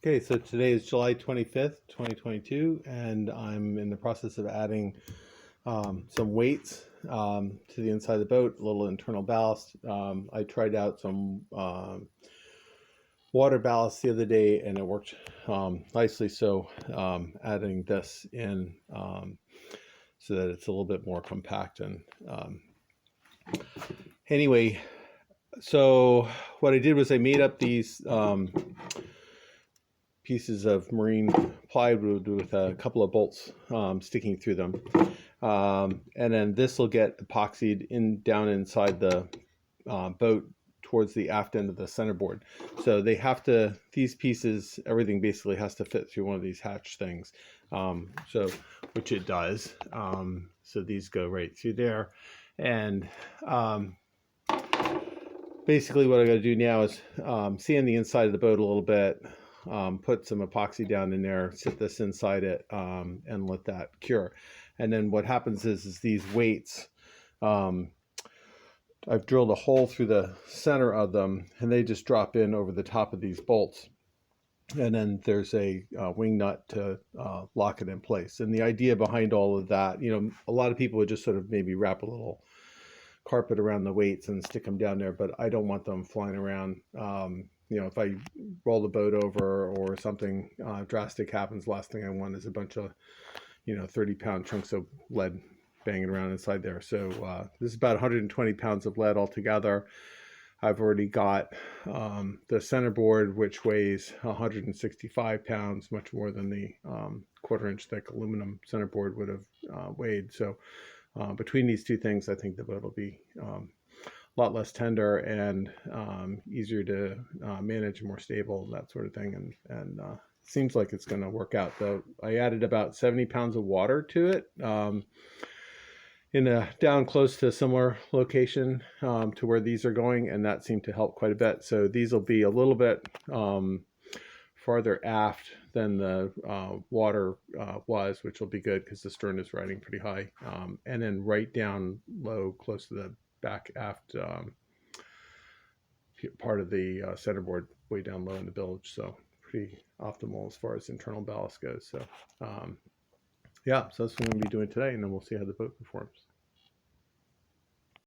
Okay, so today is July 25th, 2022, and I'm in the process of adding some weights to the inside of the boat, a little internal ballast. I tried out some water ballast the other day and it worked nicely, so adding this in so that it's a little bit more compact. And anyway, so what I did was I made up these pieces of marine plywood with a couple of bolts sticking through them, and then this will get epoxied down inside the boat towards the aft end of the centerboard. So they have to, these pieces, everything basically has to fit through one of these hatch things, which it does. So these go right through there, and basically what I got to do now is sand the inside of the boat a little bit, put some epoxy down in there, sit this inside it, and let that cure. And then what happens is these weights, I've drilled a hole through the center of them, and they just drop in over the top of these bolts. And then there's a wing nut to lock it in place. And the idea behind all of that, a lot of people would just sort of maybe wrap a little carpet around the weights and stick them down there, but I don't want them flying around. If I roll the boat over or something drastic happens, last thing I want is a bunch of 30-pound chunks of lead banging around inside there. So this is about 120 pounds of lead altogether. I've already got the centerboard, which weighs 165 pounds, much more than the quarter-inch thick aluminum centerboard would have weighed. So between these two things, I think the boat will be a lot less tender and easier to manage, more stable, that sort of thing. And seems like it's going to work out. Though I added about 70 pounds of water to it down close to a similar location to where these are going, and that seemed to help quite a bit. So these will be a little bit farther aft than the water was, which will be good because the stern is riding pretty high, and then right down low close to the back aft part of the centerboard, way down low in the bilge. So pretty optimal as far as internal ballast goes. So yeah, so that's what I'm going to be doing today, and then we'll see how the boat performs.